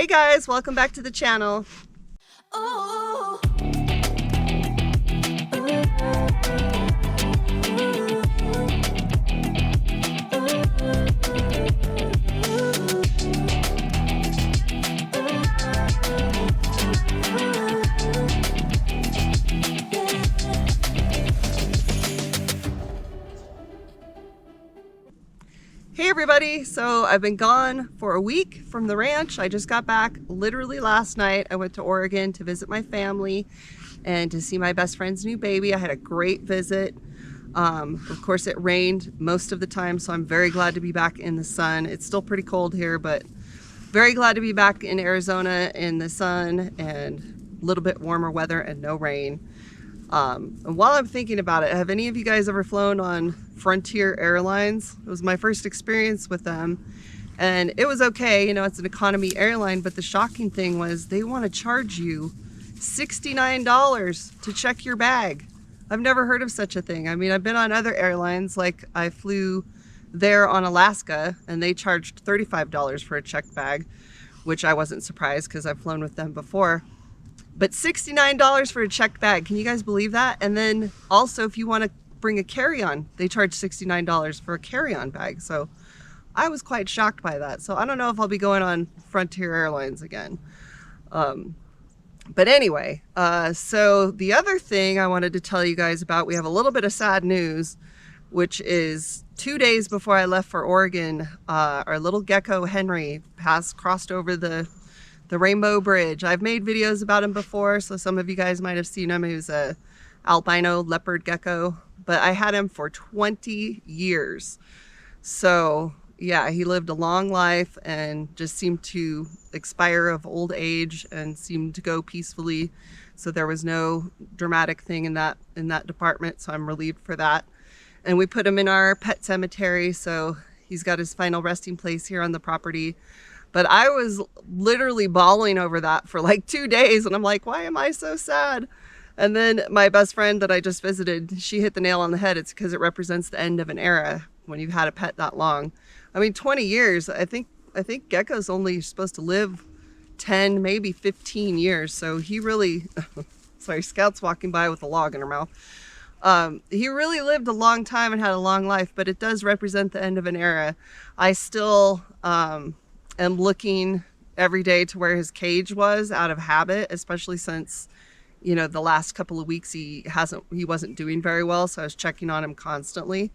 Hey guys, welcome back to the channel. Ooh. Hey everybody, so I've been gone for a week from the ranch. I just got back literally last night. I went to Oregon to visit my family and to see my best friend's new baby. I had a great visit. Of course it rained most of the time, so I'm very glad to be back in the sun. It's still pretty cold here, but very glad to be back in Arizona in the sun and a little bit warmer weather and no rain. And while I'm thinking about it, have any of you guys ever flown on Frontier Airlines? It was my first experience with them, and it was okay. You know, it's an economy airline, but the shocking thing was they want to charge you $69 to check your bag. I've never heard of such a thing. I mean, I've been on other airlines, like I flew there on Alaska, and they charged $35 for a checked bag, which I wasn't surprised because I've flown with them before. But $69 for a checked bag, can you guys believe that? And then also if you want to bring a carry-on, they charge $69 for a carry-on bag. So I was quite shocked by that. So I don't know if I'll be going on Frontier Airlines again. But anyway, so the other thing I wanted to tell you guys about, we have a little bit of sad news, which is 2 days before I left for Oregon, our little Gecko Henry crossed over the Rainbow Bridge. I've made videos about him before, so some of you guys might have seen him. He was a albino leopard gecko, but I had him for 20 years. So yeah, he lived a long life and just seemed to expire of old age and seemed to go peacefully. So there was no dramatic thing in that department, so I'm relieved for that. And we put him in our pet cemetery, so he's got his final resting place here on the property. But I was literally bawling over that for like 2 days, and I'm like, why am I so sad? And then my best friend that I just visited, she hit the nail on the head. It's because it represents the end of an era when you've had a pet that long. I mean, 20 years, I think Gecko's only supposed to live 10, maybe 15 years. So he really, sorry, Scout's walking by with a log in her mouth. He really lived a long time and had a long life, but it does represent the end of an era. I still, am looking every day to where his cage was out of habit, especially since, you know, the last couple of weeks he wasn't doing very well, so I was checking on him constantly.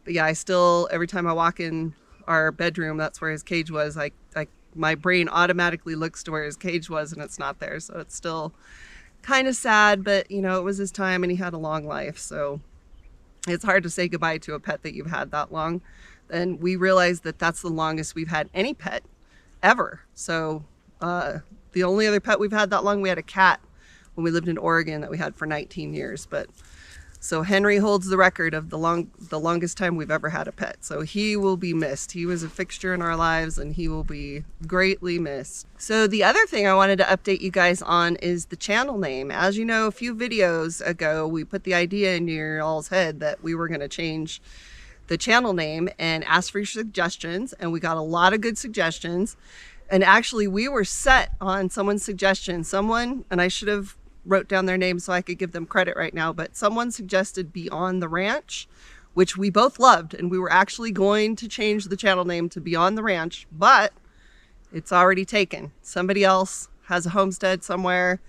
But yeah, I still, every time I walk in our bedroom, that's where his cage was. My brain automatically looks to where his cage was and it's not there, so it's still kind of sad, but you know, it was his time and he had a long life, so it's hard to say goodbye to a pet that you've had that long. And we realized that that's the longest we've had any pet ever. So the only other pet we've had that long, we had a cat when we lived in Oregon that we had for 19 years. But so Henry holds the record of the longest time we've ever had a pet. So he will be missed. He was a fixture in our lives and he will be greatly missed. So the other thing I wanted to update you guys on is the channel name. As you know, a few videos ago, we put the idea in your all's head that we were going to change the channel name and ask for your suggestions, and we got a lot of good suggestions. And actually we were set on someone's suggestion. Someone, and I should have wrote down their name so I could give them credit right now, but someone suggested Beyond the Ranch, which we both loved, and we were actually going to change the channel name to Beyond the Ranch, but it's already taken. Somebody else has a homestead somewhere,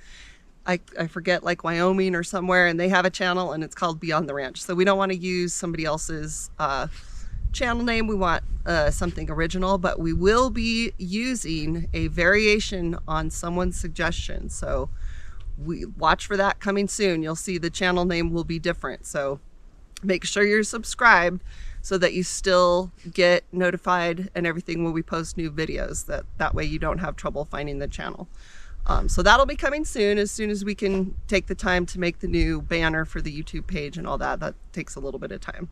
I forget, like Wyoming or somewhere, and they have a channel and it's called Beyond the Ranch. So we don't want to use somebody else's channel name. We want something original, but we will be using a variation on someone's suggestion. So we watch for that coming soon. You'll see the channel name will be different. So make sure you're subscribed so that you still get notified and everything when we post new videos. That way you don't have trouble finding the channel. So that'll be coming soon as we can take the time to make the new banner for the YouTube page and all that. That takes a little bit of time.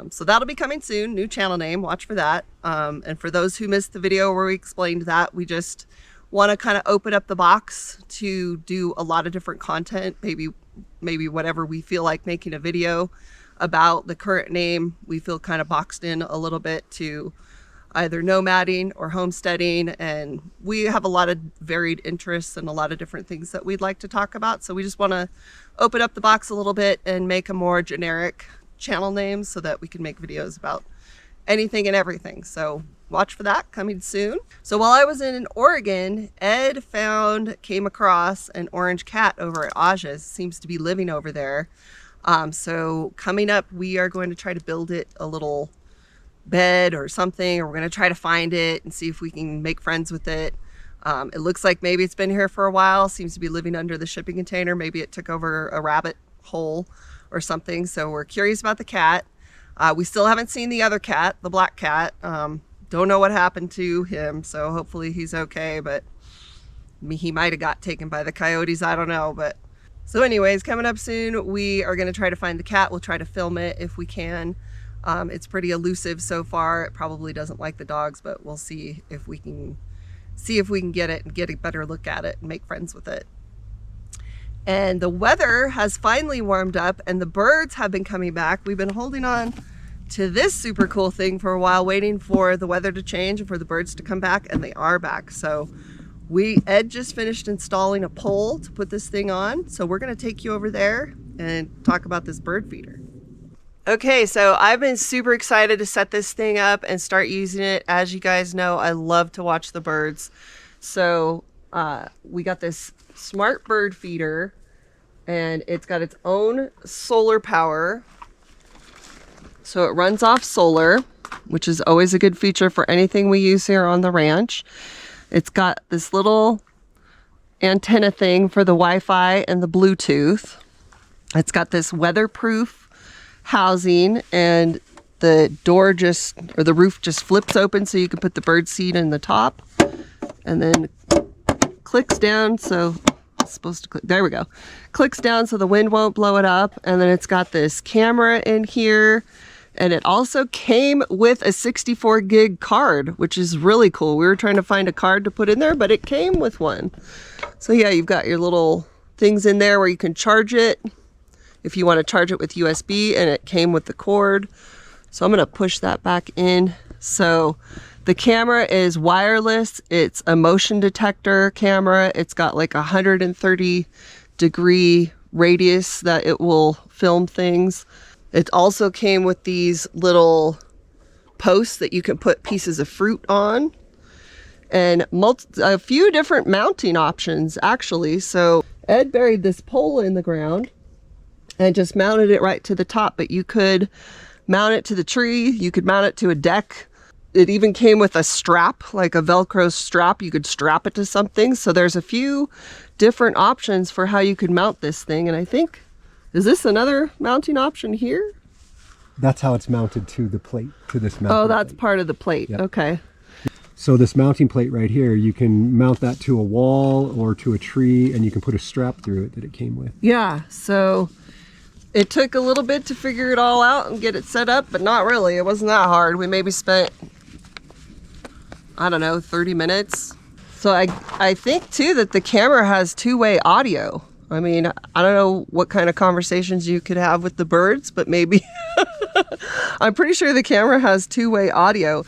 So that'll be coming soon, new channel name, watch for that. And for those who missed the video where we explained that, we just want to kind of open up the box to do a lot of different content, maybe whatever we feel like making a video about. The current name we feel kind of boxed in a little bit to either nomading or homesteading, and we have a lot of varied interests and a lot of different things that we'd like to talk about. So we just want to open up the box a little bit and make a more generic channel name so that we can make videos about anything and everything. So watch for that coming soon. So while I was in Oregon, Ed came across an orange cat over at Aja's. Seems to be living over there. So coming up, we are going to try to build it a little bed or something, or we're going to try to find it and see if we can make friends with it. It looks like maybe it's been here for a while, seems to be living under the shipping container. Maybe it took over a rabbit hole or something. So we're curious about the cat. We still haven't seen the other cat, the black cat. Don't know what happened to him, so hopefully he's okay, but he might have got taken by the coyotes, I don't know. But so anyways, coming up soon, we are going to try to find the cat. We'll try to film it if we can. It's pretty elusive so far. It probably doesn't like the dogs, but we'll see if we can get it and get a better look at it and make friends with it. And the weather has finally warmed up and the birds have been coming back. We've been holding on to this super cool thing for a while, waiting for the weather to change and for the birds to come back, and they are back. So Ed just finished installing a pole to put this thing on. So we're going to take you over there and talk about this bird feeder. Okay, so I've been super excited to set this thing up and start using it. As you guys know, I love to watch the birds. So we got this smart bird feeder, and it's got its own solar power. So it runs off solar, which is always a good feature for anything we use here on the ranch. It's got this little antenna thing for the Wi-Fi and the Bluetooth. It's got this weatherproof housing, and the roof just flips open so you can put the bird seed in the top, and then clicks down. So it's supposed to click. There we go. Clicks down so the wind won't blow it up. And then it's got this camera in here. And it also came with a 64 gig card, which is really cool. We were trying to find a card to put in there, but it came with one. So yeah, you've got your little things in there where you can charge it if you want to charge it with USB, and it came with the cord. So I'm going to push that back in. So the camera is wireless. It's a motion detector camera. It's got like 130 degree radius that it will film things. It also came with these little posts that you can put pieces of fruit on, and a few different mounting options actually. So Ed buried this pole in the ground and just mounted it right to the top, but you could mount it to the tree, you could mount it to a deck. It even came with a strap, like a Velcro strap. You could strap it to something. So there's a few different options for how you could mount this thing. And I think, is this another mounting option here? That's how it's mounted to the plate, to this mounting Oh, that's plate. part of the plate. Yep. Okay. So this mounting plate right here, you can mount that to a wall or to a tree, and you can put a strap through it that it came with. Yeah, so it took a little bit to figure it all out and get it set up, but not really. It wasn't that hard. We maybe spent, I don't know, 30 minutes. So I think too that the camera has two-way audio. I mean, I don't know what kind of conversations you could have with the birds, but maybe. I'm pretty sure the camera has two-way audio,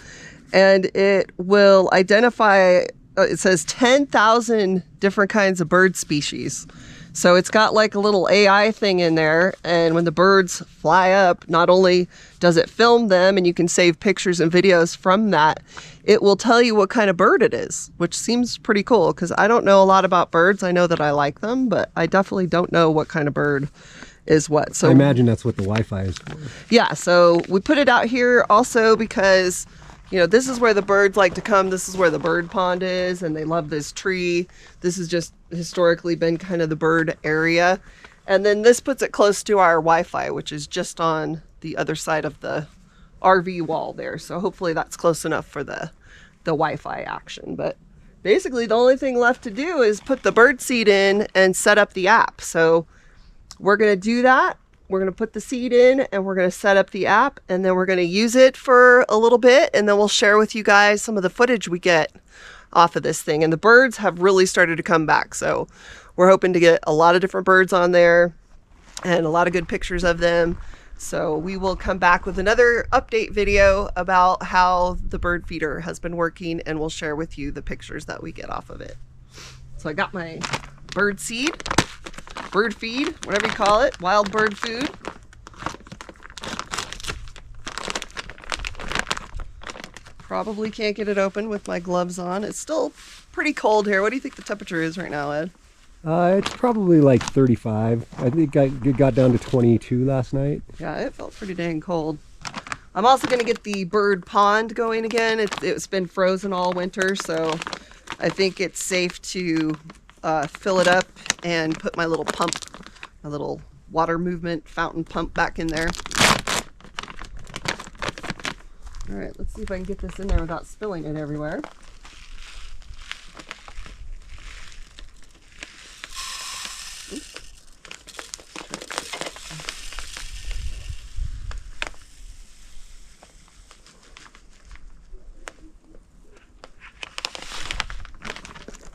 and it will identify, it says 10,000 different kinds of bird species. So it's got like a little AI thing in there, and when the birds fly up, not only does it film them and you can save pictures and videos from that, it will tell you what kind of bird it is, which seems pretty cool because I don't know a lot about birds. I know that I like them, but I definitely don't know what kind of bird is what. So I imagine that's what the Wi-Fi is for. Yeah, so we put it out here also because, you know, this is where the birds like to come. This is where the bird pond is, and they love this tree. This has just historically been kind of the bird area. And then this puts it close to our Wi-Fi, which is just on the other side of the RV wall there. So hopefully that's close enough for the Wi-Fi action. But basically the only thing left to do is put the bird seed in and set up the app. So we're going to do that. We're going to put the seed in and we're going to set up the app, and then we're going to use it for a little bit, and then we'll share with you guys some of the footage we get off of this thing. And the birds have really started to come back. So we're hoping to get a lot of different birds on there and a lot of good pictures of them. So we will come back with another update video about how the bird feeder has been working, and we'll share with you the pictures that we get off of it. So I got my bird seed, bird feed, whatever you call it, wild bird food. Probably can't get it open with my gloves on. It's still pretty cold here. What do you think the temperature is right now, Ed? It's probably like 35. I think it got down to 22 last night. Yeah, it felt pretty dang cold. I'm also going to get the bird pond going again. It's been frozen all winter, so I think it's safe to fill it up and put my little pump, my little water movement fountain pump back in there. All right, let's see if I can get this in there without spilling it everywhere.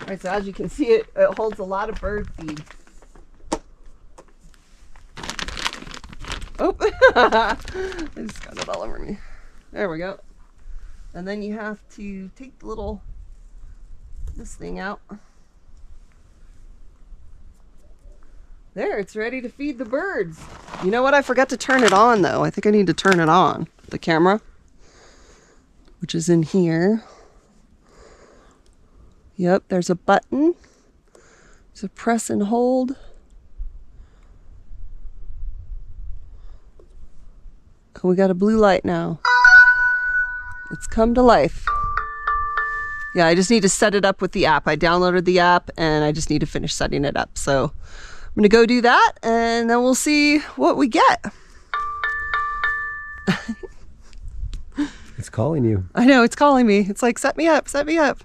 All right, so as you can see, it holds a lot of bird feed. Oh, I just got it all over me. There we go. And then you have to take the this thing out. There, it's ready to feed the birds. You know what? I forgot to turn it on though. I think I need to turn it on, the camera, which is in here. Yep, there's a button. So press and hold. Oh, we got a blue light now. It's come to life. Yeah, I just need to set it up with the app. I downloaded the app and I just need to finish setting it up. So I'm gonna go do that and then we'll see what we get. It's calling you. I know, it's calling me. It's like, set me up, set me up.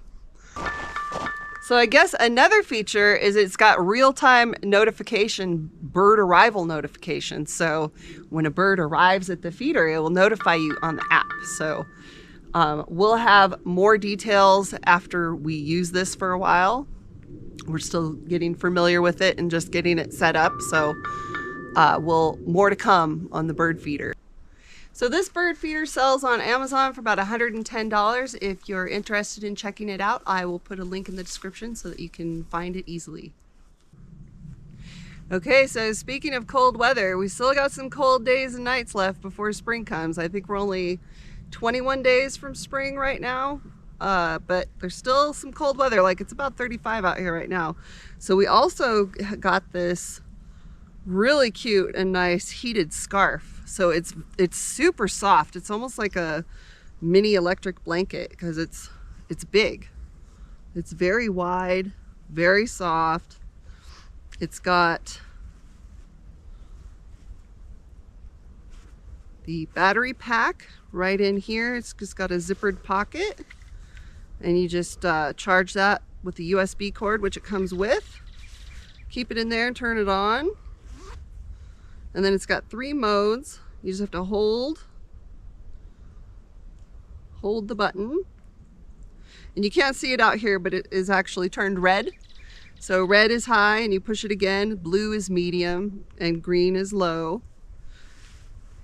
So I guess another feature is it's got real-time notification, bird arrival notification. So when a bird arrives at the feeder, it will notify you on the app. So we'll have more details after we use this for a while. We're still getting familiar with it and just getting it set up. So more to come on the bird feeder. So this bird feeder sells on Amazon for about $110. If you're interested in checking it out, I will put a link in the description so that you can find it easily. Okay, so speaking of cold weather, we still got some cold days and nights left before spring comes. I think we're only 21 days from spring right now, but there's still some cold weather. Like it's about 35 out here right now. So we also got this really cute and nice heated scarf. So it's super soft. It's almost like a mini electric blanket because it's big. It's very wide, very soft. It's got the battery pack right in here. It's just got a zippered pocket and you just charge that with the USB cord, which it comes with. Keep it in there and turn it on. And then it's got 3 modes. You just have to hold the button. And you can't see it out here, but it is actually turned red. So red is high and you push it again, blue is medium, and green is low.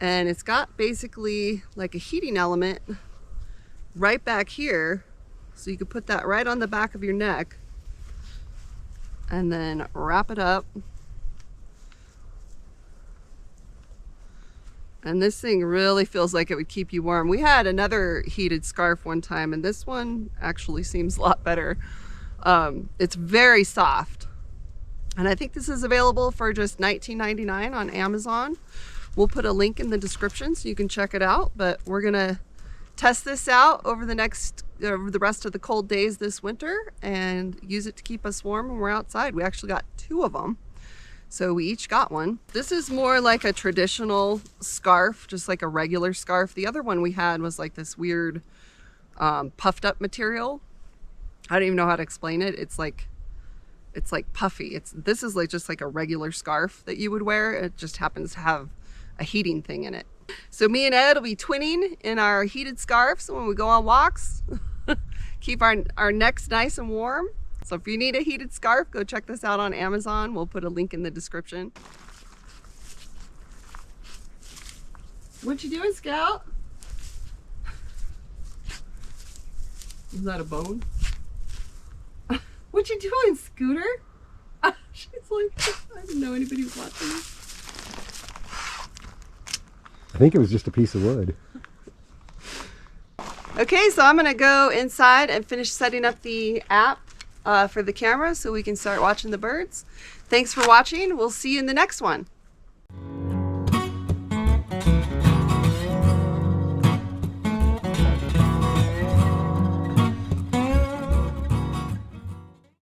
And it's got basically like a heating element right back here. So you could put that right on the back of your neck and then wrap it up. And this thing really feels like it would keep you warm. We had another heated scarf one time and this one actually seems a lot better. It's very soft. And I think this is available for just $19.99 on Amazon. We'll put a link in the description so you can check it out, but we're gonna test this out over the rest of the cold days this winter and use it to keep us warm when we're outside. We actually got 2 of them. So we each got one. This is more like a traditional scarf, just like a regular scarf. The other one we had was like this weird puffed up material. I don't even know how to explain it. It's like puffy. This is like just like a regular scarf that you would wear. It just happens to have a heating thing in it. So me and Ed will be twinning in our heated scarves when we go on walks. Keep our necks nice and warm. So if you need a heated scarf, go check this out on Amazon. We'll put a link in the description. What you doing, Scout? Is that a bone? What you doing, Scooter? She's like, I didn't know anybody was watching this. I think it was just a piece of wood. Okay, so I'm gonna go inside and finish setting up the app for the camera so we can start watching the birds. Thanks for watching. We'll see you in the next one.